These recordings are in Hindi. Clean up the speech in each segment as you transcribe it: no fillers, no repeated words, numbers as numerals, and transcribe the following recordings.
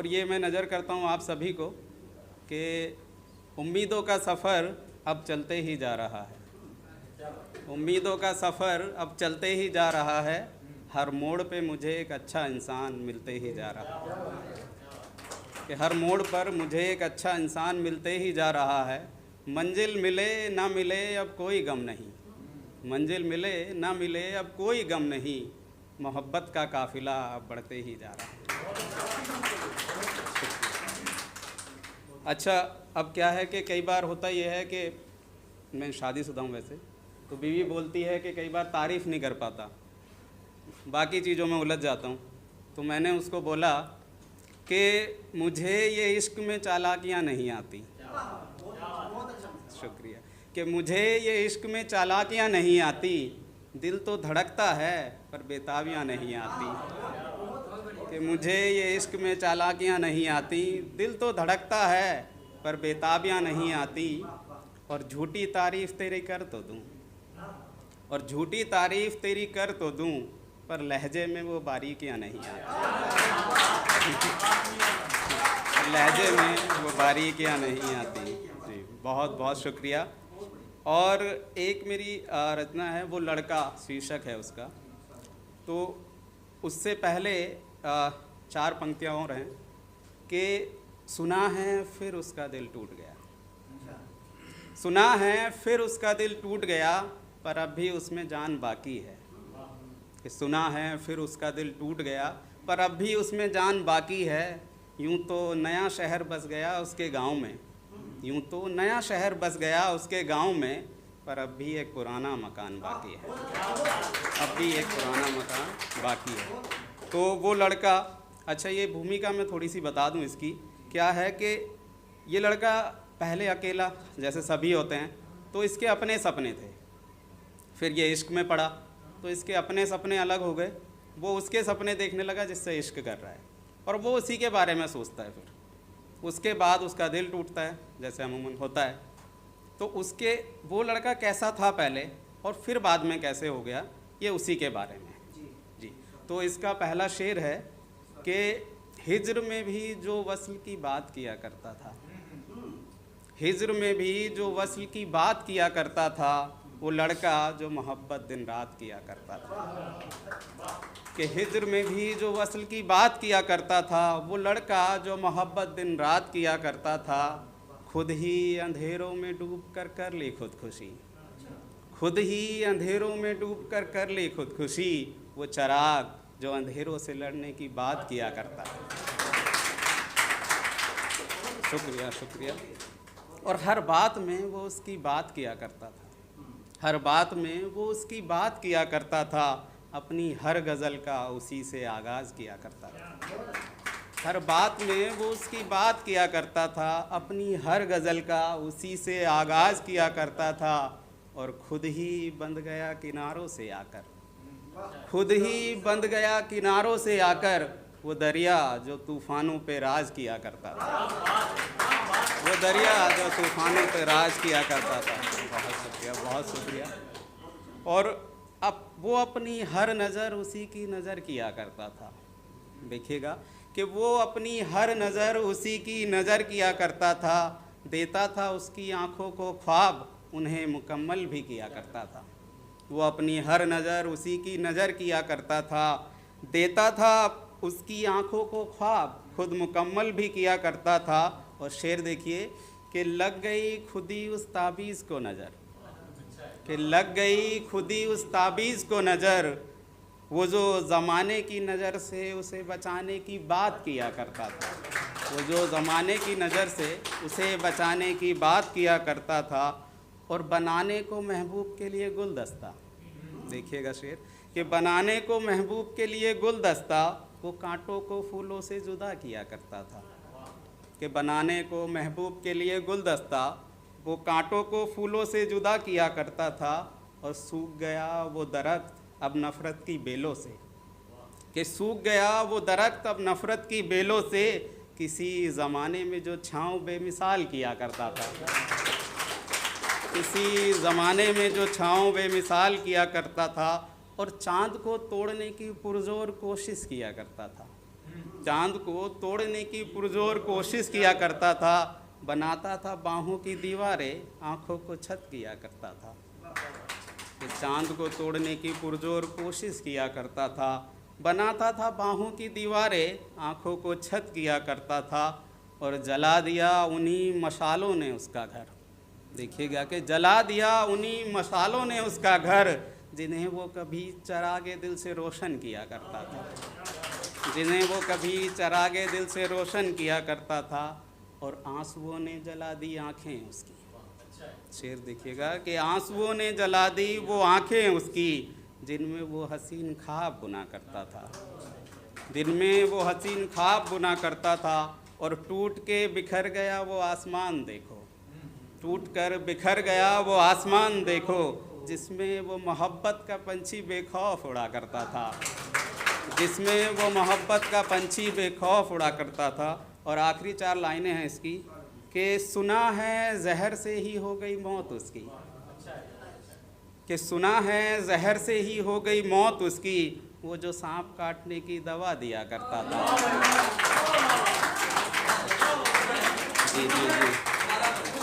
और ये मैं नज़र करता हूँ आप सभी को कि उम्मीदों का सफ़र अब चलते ही जा रहा है। उम्मीदों का सफ़र अब चलते ही जा रहा है। हर मोड़ पे मुझे एक अच्छा इंसान मिलते ही जा रहा है कि हर मोड़ पर मुझे एक अच्छा इंसान मिलते ही जा रहा है। मंजिल मिले ना मिले अब कोई गम नहीं, मंजिल मिले ना मिले अब कोई गम नहीं, मोहब्बत का काफ़िला अब बढ़ते ही जा रहा है। अच्छा, अब क्या है कि कई बार होता यह है कि मैं शादीशुदा हूँ वैसे, तो बीवी बोलती है कि कई बार तारीफ़ नहीं कर पाता, बाकी चीज़ों में उलझ जाता हूँ। तो मैंने उसको बोला कि मुझे ये इश्क में चालाकियाँ नहीं आती। शुक्रिया। कि मुझे ये इश्क में चालाकियाँ नहीं आती, दिल तो धड़कता है पर बेताबियाँ नहीं आती। कि मुझे ये इश्क में चालाकियाँ नहीं आती, दिल तो धड़कता है पर बेताबियाँ नहीं आती। और झूठी तारीफ़ तेरी कर तो दूँ, और झूठी तारीफ़ तेरी कर तो दूँ, पर लहजे में वो बारीकियाँ नहीं आती। लहजे में वो बारीकियाँ नहीं आती। जी, बहुत बहुत शुक्रिया। और एक मेरी रचना है, वो लड़का शीर्षक है उसका। तो उससे पहले 4 पंक्तियाँ और हैं कि सुना है फिर उसका दिल टूट गया, सुना है फिर उसका दिल टूट गया, पर अब भी उसमें जान बाकी है। कि सुना है फिर उसका दिल टूट गया, पर अब भी उसमें जान बाकी है। यूं तो नया शहर बस गया उसके गांव में, यूं तो नया शहर बस गया उसके गांव में, पर अब भी एक पुराना मकान बाकी है, अब भी एक पुराना मकान बाकी है। तो वो लड़का, अच्छा ये भूमिका मैं थोड़ी सी बता दूं इसकी, क्या है कि ये लड़का पहले अकेला जैसे सभी होते हैं, तो इसके अपने सपने थे। फिर ये इश्क में पड़ा तो इसके अपने सपने अलग हो गए, वो उसके सपने देखने लगा जिससे इश्क कर रहा है, और वो उसी के बारे में सोचता है। फिर उसके बाद उसका दिल टूटता है जैसे अमूमन होता है। तो उसके वो लड़का कैसा था पहले और फिर बाद में कैसे हो गया, ये उसी के बारे में जी। तो इसका पहला शेर है कि हिज्र में भी जो वस्ल की बात किया करता था, हिज्र में भी जो वस्ल की बात किया करता था, वो लड़का जो मोहब्बत दिन रात किया करता था। कि हिज्र में भी जो वस्ल की बात किया करता था, वो लड़का जो मोहब्बत दिन रात किया करता था। खुद ही अंधेरों में डूब कर कर ली खुदकुशी, खुद ही अंधेरों में डूब कर कर ली खुदकुशी, वो चराग जो अंधेरों से लड़ने की बात किया करता है। शुक्रिया शुक्रिया। और हर बात में वो उसकी बात किया करता था, हर बात में वो उसकी बात किया करता था, अपनी हर गज़ल का उसी से आगाज़ किया करता था। हर बात में वो उसकी बात किया करता था, अपनी हर गज़ल का उसी से आगाज़ किया करता था। और खुद ही बंध गया किनारों से आकर, खुद ही बंध गया किनारों से आकर, वो दरिया जो तूफ़ानों पे राज किया करता था, वो दरिया जो तूफ़ानों पे राज किया करता था। बहुत शुक्रिया बहुत शुक्रिया। और अब वो अपनी हर नज़र उसी की नज़र किया करता था। देखिएगा कि वो अपनी हर नज़र उसी की नज़र किया करता था, देता था उसकी आँखों को ख्वाब, उन्हें मुकम्मल भी किया करता था। वो अपनी हर नज़र उसी की नज़र किया करता था, देता था उसकी आँखों को ख्वाब, खुद मुकम्मल भी किया करता था। और शेर देखिए कि लग गई खुदी उस ताबीज़ को नज़र, कि लग गई खुदी उस ताबीज़ को नज़र, वो जो ज़माने की नज़र से उसे बचाने की बात किया करता था, वो जो ज़माने की नज़र से उसे बचाने की बात किया करता था। और बनाने को महबूब के लिए गुलदस्ता, देखिएगा शेर कि बनाने को महबूब के लिए गुलदस्ता, वो कांटों को फूलों से जुदा किया करता था। कि बनाने को महबूब के लिए गुलदस्ता, वो कांटों को फूलों से जुदा किया करता था। और सूख गया वो दरख्त अब नफ़रत की बेलों से, कि सूख गया वो दरख्त अब नफ़रत की बेलों से, किसी ज़माने में जो छाँव बेमिसाल किया करता था, किसी ज़माने में जो छाँव बेमिसाल किया करता था। और चाँद को तोड़ने की पुरज़ोर कोशिश किया करता था, चांद को तोड़ने की पुरजोर कोशिश किया करता था, बनाता था बाहों की दीवारें, आंखों को छत किया करता था। कि चांद को तोड़ने की पुरजोर कोशिश किया करता था, बनाता था बाहों की दीवारें, आंखों को छत किया करता था, और जला दिया उन्हीं मशालों ने उसका घर। देखिएगा कि जला दिया उन्हीं मशालों ने उसका घर, जिन्हें वो कभी चरागे दिल से रोशन किया करता था, जिन्हें वो कभी चरागे दिल से रोशन किया करता था। और आंसुओं ने जला दी आंखें उसकी। शेर देखिएगा कि आंसुओं ने जला दी वो आंखें उसकी, जिनमें वो हसीन ख्वाब बुना करता था, जिनमें वो हसीन ख्वाब बुना करता था। और टूट के बिखर गया वो आसमान देखो, टूट कर बिखर गया वो आसमान देखो, जिसमें वो मोहब्बत का पंछी बेखौफ उड़ा करता था, जिसमें वो मोहब्बत का पंछी बेखौफ उड़ा करता था। और आखिरी 4 लाइनें हैं इसकी कि सुना है जहर से ही हो गई मौत उसकी, कि सुना है जहर से ही हो गई मौत उसकी, वो जो सांप काटने की दवा दिया करता था। जी जी जी,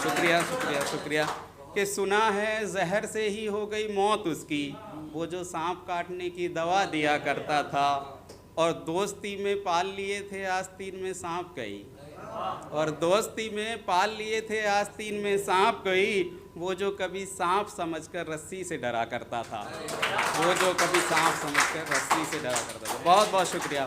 शुक्रिया शुक्रिया शुक्रिया। कि सुना है जहर से ही हो गई मौत उसकी, वो जो सांप काटने की दवा दिया करता था। और दोस्ती में पाल लिए थे आस्तीन में सांप कई, और दोस्ती में पाल लिए थे आस्तीन में सांप कई, वो जो कभी सांप समझकर रस्सी से डरा करता था, वो जो कभी सांप समझकर रस्सी से डरा करता था। बहुत बहुत शुक्रिया।